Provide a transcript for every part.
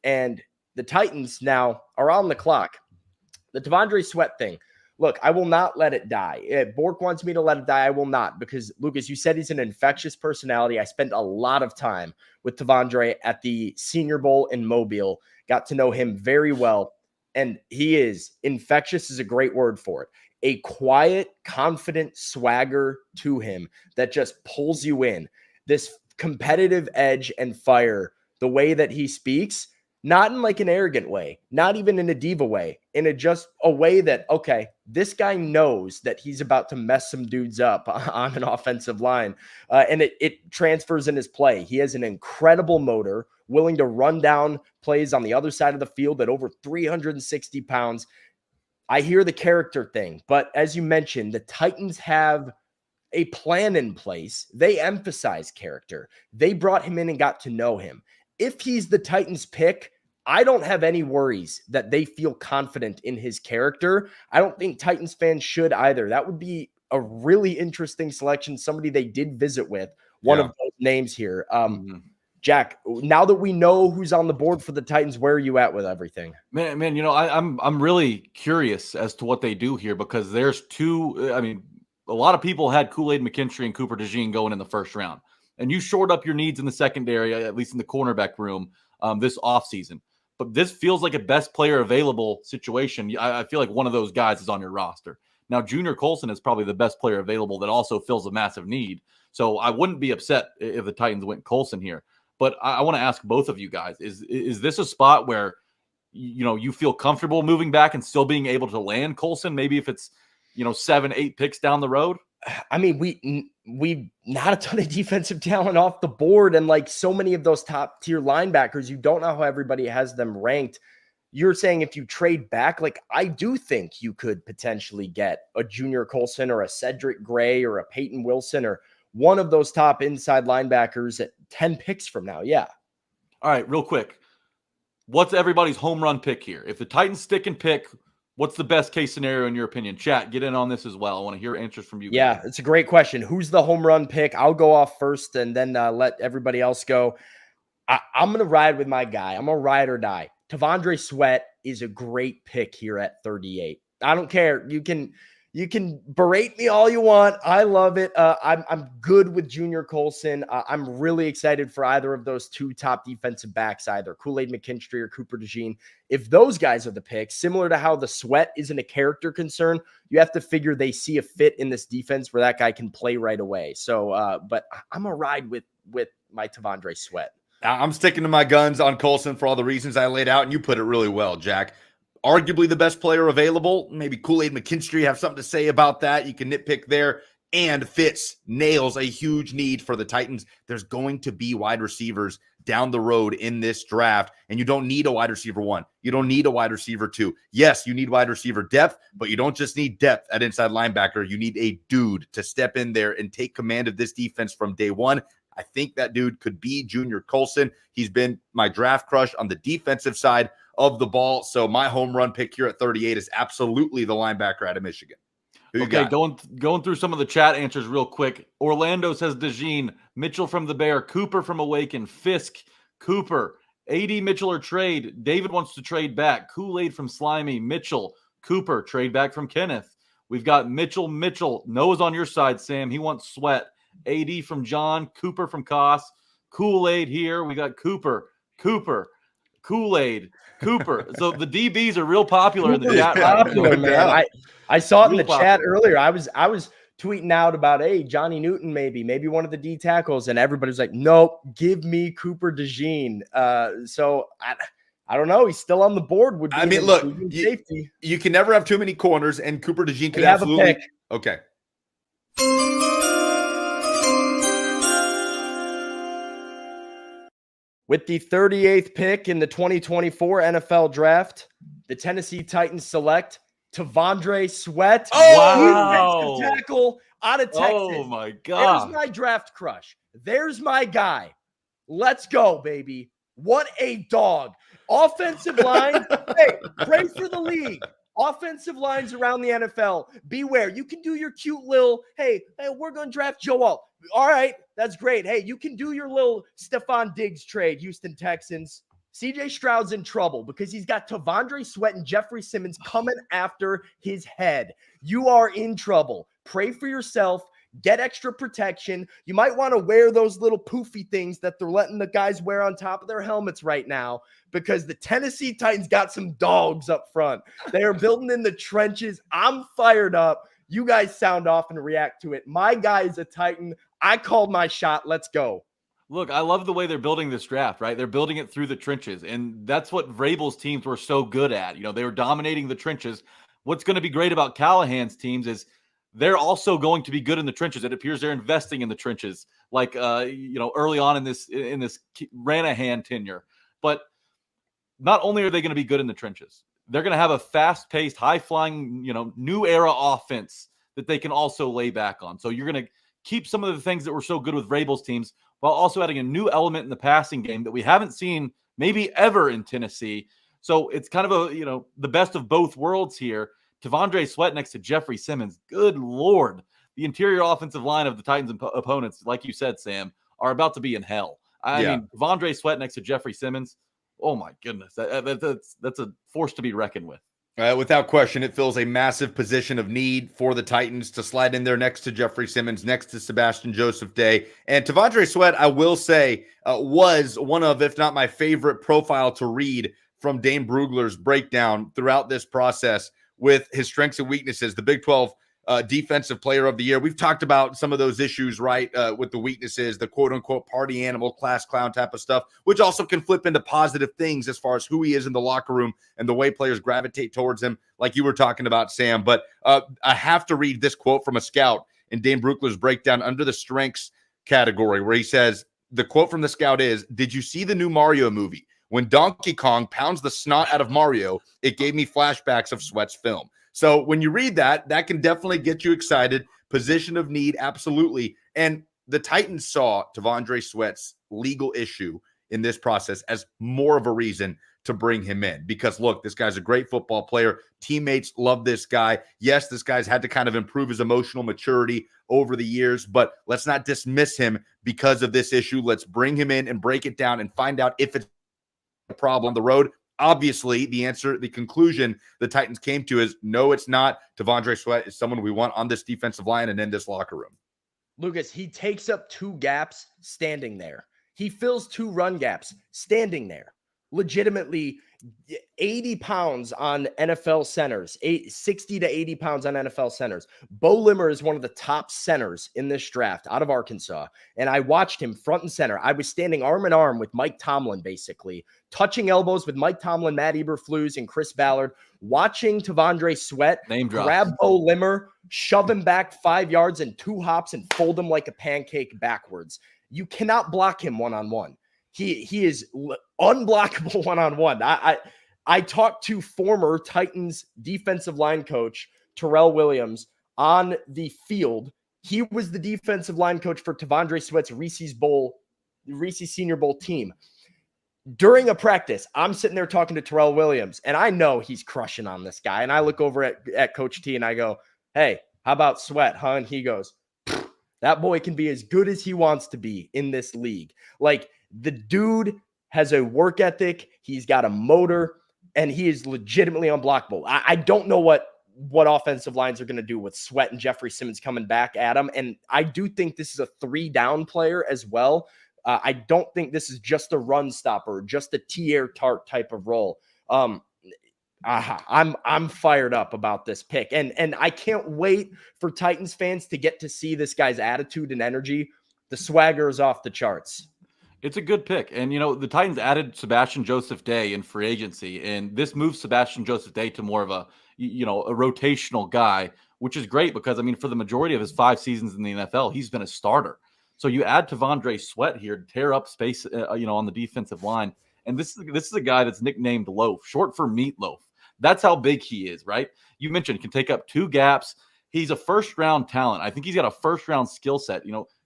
And the Titans now are on the clock. The T'Vondre Sweat thing. Look, I will not let it die. If Bork wants me to let it die, I will not, because, Lucas, you said he's an infectious personality. I spent a lot of time with T'Vondre at the Senior Bowl in Mobile, got to know him very well, and he is infectious is a great word for it. A quiet, confident swagger to him that just pulls you in. This competitive edge and fire, the way that he speaks, not in like an arrogant way, not even in a diva way, in a way that, okay, this guy knows that he's about to mess some dudes up on an offensive line. And it transfers in his play. He has an incredible motor, willing to run down plays on the other side of the field at over 360 pounds. I hear the character thing, but as you mentioned, the Titans have a plan in place. They emphasize character. They brought him in and got to know him. If he's the Titans pick, I don't have any worries that they feel confident in his character. I don't think Titans fans should either. That would be a really interesting selection. Somebody they did visit with, one of those names here. Jack, now that we know who's on the board for the Titans, where are you at with everything? Man, you know, I'm really curious as to what they do here, because there's two. I mean, a lot of people had Kool-Aid McKinstry and Cooper DeJean going in the first round, and you shored up your needs in the secondary, at least in the cornerback room, this offseason. But this feels like a best player available situation. I feel like one of those guys is on your roster. Now, Junior Colson is probably the best player available that also fills a massive need. So I wouldn't be upset if the Titans went Colson here. But I want to ask both of you guys, is this a spot where, you know, you feel comfortable moving back and still being able to land Colson? Maybe if it's, 7-8 picks down the road? I mean, we not a ton of defensive talent off the board, and like so many of those top tier linebackers, you don't know how everybody has them ranked. You're saying if you trade back, like I do think you could potentially get a Junior Colson or a Cedric Gray or a Peyton Wilson or one of those top inside linebackers at 10 picks from now. Yeah. All right, real quick. What's everybody's home run pick here? If the Titans stick and pick, what's the best case scenario in your opinion? Chat, get in on this as well. I want to hear answers from you. Yeah, it's a great question. Who's the home run pick? I'll go off first and then let everybody else go. I'm going to ride with my guy. I'm going to ride or die. T'Vondre Sweat is a great pick here at 38. I don't care. You can berate me all you want. I love it. I'm good with Junior Colson. I'm really excited for either of those two top defensive backs, either Kool-Aid McKinstry or Cooper DeJean. If those guys are the picks, similar to how the Sweat isn't a character concern, you have to figure they see a fit in this defense where that guy can play right away. So, but I'm a ride with my T'Vondre Sweat. I'm sticking to my guns on Colson for all the reasons I laid out, and you put it really well, Jack. Arguably the best player available. Maybe Kool-Aid McKinstry have something to say about that. You can nitpick there. And Fitz nails a huge need for the Titans. There's going to be wide receivers down the road in this draft, and you don't need a wide receiver 1. You don't need a wide receiver 2. Yes, you need wide receiver depth, but you don't just need depth at inside linebacker. You need a dude to step in there and take command of this defense from day one. I think that dude could be Junior Colson. He's been my draft crush on the defensive side of the ball. So my home run pick here at 38 is absolutely the linebacker out of Michigan. Okay, going through some of the chat answers real quick. Orlando says DeJean, Mitchell from the Bear, Cooper from Awaken, Fisk, Cooper, AD Mitchell or trade. David wants to trade back. Kool-Aid from Slimy, Mitchell, Cooper, trade back from Kenneth. We've got Mitchell. Noah's on your side, Sam. He wants Sweat. AD from John, Cooper from Koss, Kool-Aid here. We got Cooper, Kool-Aid, Cooper. So the DBs are real popular in the chat. Popular, man. I saw it in the chat earlier. I was tweeting out about, hey, Johnny Newton, maybe one of the D tackles, and everybody's like, nope, give me Cooper DeJean. So I don't know. He's still on the board. I mean, look, safety. You can never have too many corners, and Cooper DeJean could absolutely. Okay. With the 38th pick in the 2024 NFL Draft, the Tennessee Titans select T'Vondre Sweat. Oh, wow. Tackle out of Texas. Oh, my God. There's my draft crush. There's my guy. Let's go, baby. What a dog. Offensive line. Hey, pray for the league. Offensive lines around the NFL. Beware. You can do your cute little, hey, we're going to draft Joe Alt. All right. That's great. Hey, you can do your little Stephon Diggs trade, Houston Texans. CJ Stroud's in trouble because he's got Tavondre Sweat and Jeffrey Simmons coming after his head. You are in trouble. Pray for yourself. Get extra protection. You might want to wear those little poofy things that they're letting the guys wear on top of their helmets right now, because the Tennessee Titans got some dogs up front. They are building in the trenches. I'm fired up. You guys sound off and react to it. My guy is a Titan. I called my shot. Let's go. Look, I love the way they're building this draft, right? They're building it through the trenches, and that's what Vrabel's teams were so good at. You know, they were dominating the trenches. What's going to be great about Callahan's teams is they're also going to be good in the trenches. It appears they're investing in the trenches, like early on in this Ranahan tenure. But not only are they going to be good in the trenches, they're going to have a fast-paced, high-flying, new era offense that they can also lay back on. So you're going to keep some of the things that were so good with Vrabel's teams, while also adding a new element in the passing game that we haven't seen maybe ever in Tennessee. So it's kind of the best of both worlds here. Tavondre Sweat next to Jeffrey Simmons. Good Lord. The interior offensive line of the Titans' opponents, like you said, Sam, are about to be in hell. I mean, Tavondre Sweat next to Jeffrey Simmons. Oh my goodness. That's a force to be reckoned with. Without question, it fills a massive position of need for the Titans to slide in there next to Jeffrey Simmons, next to Sebastian Joseph Day. And Tavondre Sweat, I will say, was one of, if not my favorite profile to read from Dane Brugler's breakdown throughout this process with his strengths and weaknesses, the Big 12 Defensive Player of the Year. We've talked about some of those issues, right, with the weaknesses, the quote-unquote party animal, class clown type of stuff, which also can flip into positive things as far as who he is in the locker room and the way players gravitate towards him, like you were talking about, Sam. But I have to read this quote from a scout in Dane Brugler's breakdown under the strengths category, where he says, the quote from the scout is, "Did you see the new Mario movie? When Donkey Kong pounds the snot out of Mario, it gave me flashbacks of Sweat's film." So when you read that, that can definitely get you excited. Position of need, absolutely. And the Titans saw Tavondre Sweat's legal issue in this process as more of a reason to bring him in. Because, look, this guy's a great football player. Teammates love this guy. Yes, this guy's had to kind of improve his emotional maturity over the years, but let's not dismiss him because of this issue. Let's bring him in and break it down and find out if it's a problem on the road. Obviously, the conclusion the Titans came to is no, it's not. Tavondre Sweat is someone we want on this defensive line and in this locker room. Lucas, he takes up 2 gaps standing there. He fills 2 run gaps standing there. Legitimately 80 pounds on NFL centers, 60 to 80 pounds on NFL centers. Bo Limmer is one of the top centers in this draft out of Arkansas. And I watched him front and center. I was standing arm in arm with Mike Tomlin, basically touching elbows with Mike Tomlin, Matt Eberflus, and Chris Ballard, watching Tavondre Sweat grab Bo Limmer, shove him back 5 yards and 2 hops and fold him like a pancake backwards. You cannot block him one-on-one. He is unblockable one-on-one. I talked to former Titans defensive line coach Terrell Williams on the field. He was the defensive line coach for Tavondre Sweat's Reese's Senior Bowl team. During a practice, I'm sitting there talking to Terrell Williams, and I know he's crushing on this guy. And I look over at Coach T and I go, "Hey, how about Sweat, huh?" And he goes, "That boy can be as good as he wants to be in this league." Like, the dude has a work ethic. He's got a motor, and he is legitimately unblockable. I don't know what offensive lines are going to do with Sweat and Jeffrey Simmons coming back at him. And I do think this is a 3-down player as well. I don't think this is just a run stopper, just a T.R. Tart type of role. I'm fired up about this pick. And I can't wait for Titans fans to get to see this guy's attitude and energy. The swagger is off the charts. It's a good pick. And, the Titans added Sebastian Joseph Day in free agency, and this moves Sebastian Joseph Day to more of a rotational guy, which is great because, for the majority of his 5 seasons in the NFL, he's been a starter. So you add Tavondre Sweat here to tear up space, on the defensive line. And this is a guy that's nicknamed Loaf, short for Meatloaf. That's how big he is, right? You mentioned can take up 2 gaps. He's a first-round talent. I think he's got a first-round skill set.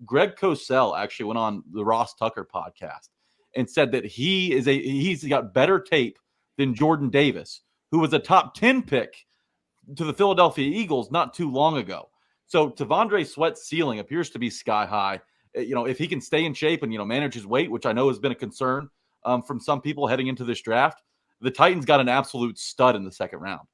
Greg Cosell actually went on the Ross Tucker podcast and said that he's got better tape than Jordan Davis, who was a top 10 pick to the Philadelphia Eagles not too long ago. So Tavondre Sweat's ceiling appears to be sky high. If he can stay in shape and, manage his weight, which I know has been a concern from some people heading into this draft. The Titans got an absolute stud in the second round.